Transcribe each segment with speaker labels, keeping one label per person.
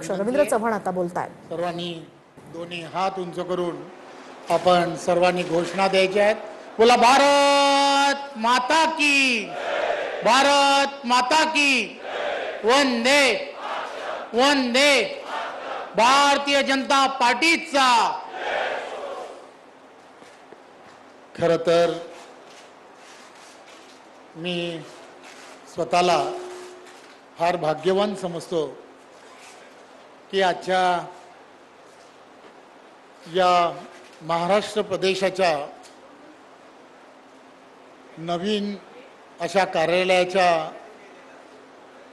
Speaker 1: अध्यक्ष रवींद्र चव्हाण आता बोलतायत।
Speaker 2: सर्वांनी दोन्ही हात उंच करून आपण सर्वांनी घोषणा द्यायची आहेत। बोला भारत माता की, भारत माता की, वंदे वंदे। भारतीय जनता पार्टीचा खरं तर मी स्वतःला फार भाग्यवान समजतो की आजच्या या महाराष्ट्र प्रदेशाच्या नवीन अशा कार्यालयाच्या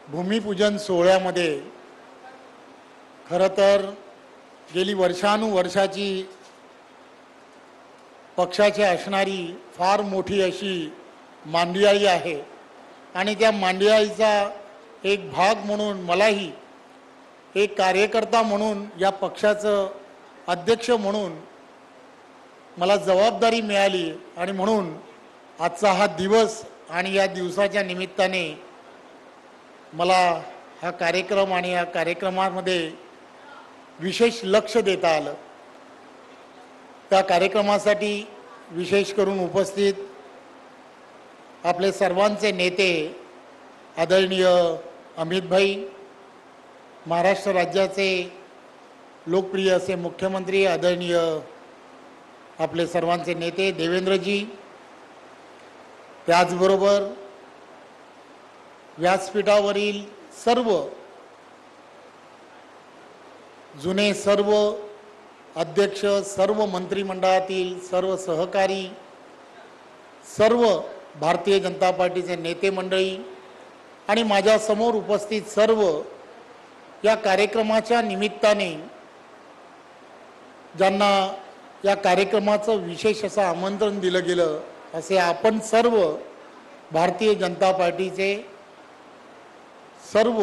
Speaker 2: भूमिपूजन सोहळ्यामध्ये खरं तर गेली वर्षानुवर्षाची पक्षाची असणारी फार मोठी अशी मांदियाळी आहे आणि त्या मांदियाळीचा एक भाग म्हणून मलाही एक कार्यकर्ता म्हणून या पक्षाचं अध्यक्ष म्हणून मला जबाबदारी मिळाली आणि म्हणून आजचा हा दिवस आणि या दिवसाच्या निमित्ताने मला हा कार्यक्रम आणि या कार्यक्रमामध्ये विशेष लक्ष देता आलं। त्या कार्यक्रमासाठी विशेष करून उपस्थित आपले सर्वांचे नेते आदरणीय अमित भाई, महाराष्ट्र राज्याचे लोकप्रिय असे मुख्यमंत्री आदरणीय आपले सर्वांचे नेते देवेंद्रजी, त्याचबरोबर व्यासपीठावरील सर्व जुने सर्व अध्यक्ष, सर्व मंत्रिमंडळातील सर्व सहकारी, सर्व भारतीय जनता पार्टीचे नेते मंडळी आणि माझ्या समोर उपस्थित सर्व या कार्यक्रमाच्या निमित्ताने ज्यांना या कार्यक्रमाचं विशेष असं आमंत्रण दिलं गेलं असे आपण सर्व भारतीय जनता पार्टीचे सर्व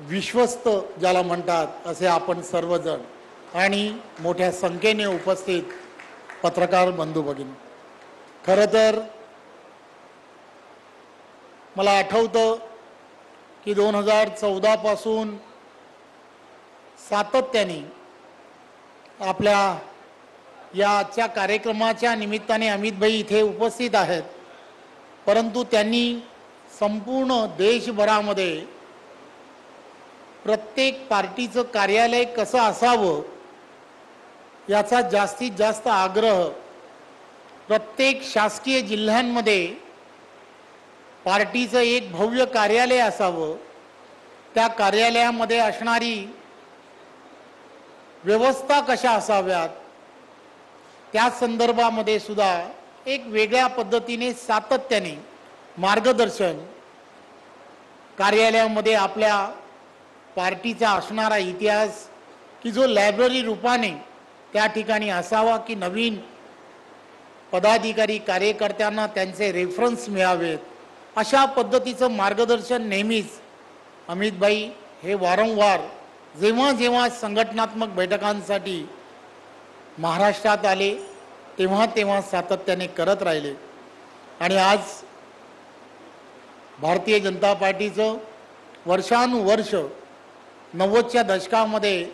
Speaker 2: विश्वस्त ज्याला म्हणतात असे आपण सर्वजण आणि मोठ्या संख्येने उपस्थित पत्रकार बंधू भगिनी, खरं तर मला आठवतं की 2014 पासून सातत्याने आपल्या याच्या कार्यक्रमाच्या निमित्ताने अमितभाई इथे उपस्थित आहेत, परंतु त्यांनी संपूर्ण देशभरामध्ये प्रत्येक पार्टीचं कार्यालय कसं असावं याचा जास्तीत जास्त आग्रह प्रत्येक शासकीय जिल्ह्यांमध्ये पार्टीचं एक भव्य कार्यालय असावं, त्या कार्यालयामध्ये असणारी व्यवस्था कशा असाव्यात त्या संदर्भामध्ये सुद्धा एक वेगळ्या पद्धतीने सातत्याने मार्गदर्शन कार्यालयामध्ये आपल्या पार्टीचा असणारा इतिहास की जो लायब्ररी रूपाने त्या ठिकाणी असावा की नवीन पदाधिकारी कार्यकर्त्यांना त्यांचे रेफरन्स मिळावेत अशा पद्धतीचं मार्गदर्शन नेहमीच अमितभाई हे वारंवार जेव्हा जेव्हा संघटनात्मक बैठकांसाठी महाराष्ट्रात आले तेव्हा तेव्हा सातत्याने करत राहिले आणि आज भारतीय जनता पार्टीचं वर्षानुवर्ष 90च्या दशकामध्ये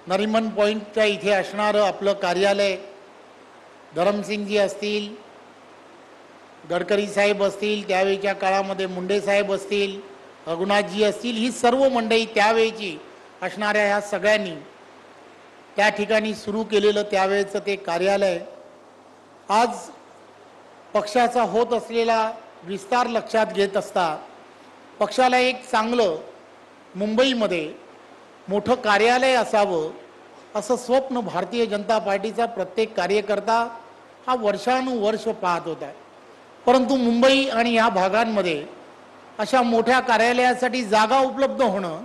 Speaker 2: नरिमन पॉईंटच्या इथे असणारं आपलं कार्यालय धरमसिंगजी असतील, गडकरी साहेब असतील, त्यावेळीच्या काळामध्ये मुंडे साहेब असतील, रघुनाथजी असतील, ही सर्व मंडळी त्यावेळीची असणाऱ्या ह्या सगळ्यांनी त्या ठिकाणी सुरू केलेलं त्यावेळेचं ते कार्यालय आज पक्षाचा होत असलेला विस्तार लक्षात घेत असता पक्षाला एक चांगलं मुंबईमध्ये मोठं कार्यालय असावं असं स्वप्न भारतीय जनता पार्टीचा प्रत्येक कार्यकर्ता हा वर्षानुवर्ष पाहत होता, परंतु मुंबई आणि या भागांमध्ये अशा मोठ्या कार्यालयासाठी जागा उपलब्ध होणं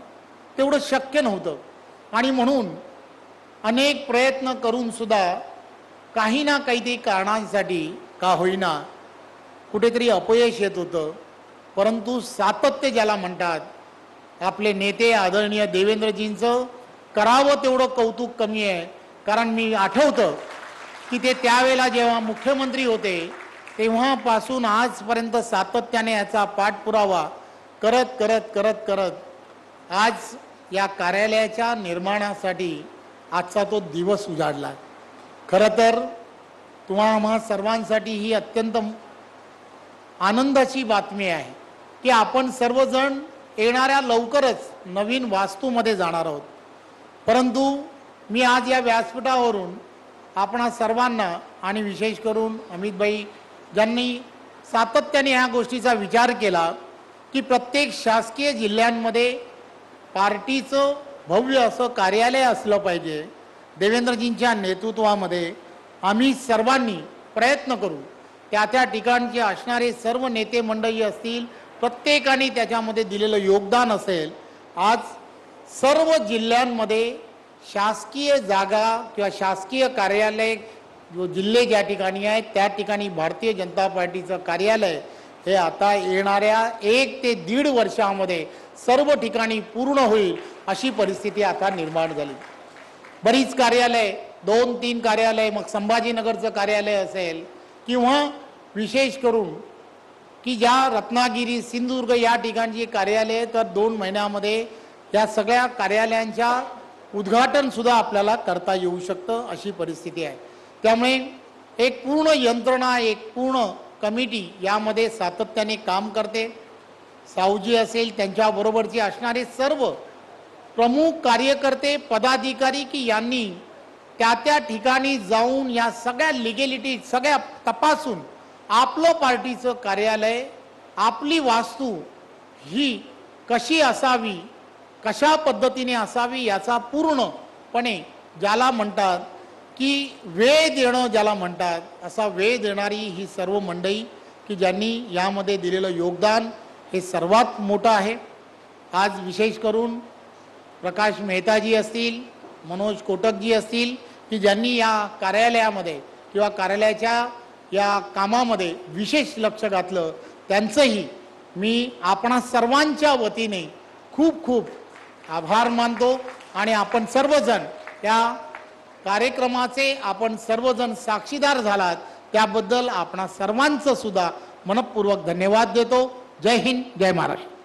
Speaker 2: तेवढं शक्य नव्हतं आणि म्हणून अनेक प्रयत्न करून सुद्धा काही ना काहीतरी कारणांसाठी का होईना कुठेतरी अपयश येत होतं, परंतु सातत्य ज्याला म्हणतात आपले नेते आदरणीय देवेंद्रजींचं करावं तेवढं कौतुक कमी आहे, कारण मी आठवतं की ते त्यावेळेला जेव्हा मुख्यमंत्री होते तेव्हापासून आजपर्यंत सातत्याने याचा पाठपुरावा करत करत करत करत आज या कार्यालयाच्या निर्माणासाठी आजचा तो दिवस उजाडला. खरं तर तुम्हा आम्हा सर्वांसाठी ही अत्यंत आनंदाची बातमी आहे की आपण सर्वजण येणाऱ्या लवकरच नवीन वास्तूमध्ये जाणार आहोत. परंतु मी आज या व्यासपीठावरून आपणा सर्वांना आणि विशेष करून अमितभाई ज्यांनी सातत्याने ह्या गोष्टीचा विचार केला की प्रत्येक शासकीय जिल्ह्यांमध्ये पार्टीचं भव्य असं कार्यालय असलं पाहिजे, देवेंद्रजींच्या नेतृत्वामध्ये आम्ही सर्वांनी प्रयत्न करू. त्या ठिकाणचे असणारे सर्व नेते मंडळी असतील, प्रत्येकाने त्याच्यामध्ये दिलेलं योगदान असेल. आज सर्व जिल्ह्यांमध्ये शासकीय जागा किंवा शासकीय कार्यालय जो जिल्हे ज्या ठिकाणी आहेत त्या ठिकाणी भारतीय जनता पार्टीचं कार्यालय हे आता येणाऱ्या 1 ते 1.5 वर्षामध्ये सर्व ठिकाणी पूर्ण होईल अशी परिस्थिती आता निर्माण झाली. बरीच कार्यालय 2-3 कार्यालय, मग संभाजीनगरचं कार्यालय असेल किंवा विशेष करून की ज्या रत्नागिरी सिंधुदुर्ग या ठिकाणची कार्यालय तर 2 महिन्यामध्ये या सगळ्या कार्यालयांच्या उद्घाटन सुद्धा आपल्याला करता येऊ शकतं अशी परिस्थिती आहे. त्यामुळे एक पूर्ण यंत्रणा, एक पूर्ण कमिटी यामध्ये सातत्याने काम करते. सावजी असेल, त्यांच्याबरोबरचे असणारे सर्व प्रमुख कार्यकर्ते पदाधिकारी की यांनी त्या ठिकाणी जाऊन या सगळ्या लिगॅलिटी सगळ्या तपासून आपलं पार्टीचं कार्यालय, आपली वास्तू ही कशी असावी, कशा पद्धतीने असावी याचा पूर्णपणे ज्याला म्हणतात की वेळ देणं ज्याला म्हणतात असा वेळ देणारी ही सर्व मंडळी की ज्यांनी यामध्ये दिलेलं योगदान हे सर्वात मोठं आहे. आज विशेष करून प्रकाश मेहताजी असतील, मनोज कोटकजी असतील की ज्यांनी या कार्यालयामध्ये किंवा कार्यालयाच्या या कामामध्ये विशेष लक्ष घातलं, त्यांचंही मी आपणा सर्वांच्या वतीने खूप खूप आभार मानतो. आणि आपण सर्वजण त्या कार्यक्रमाचे आपण सर्वजण साक्षीदार झालात त्याबद्दल आपणा सर्वांचं सुद्धा मनपूर्वक धन्यवाद देतो. जय हिंद, जय महाराष्ट्र.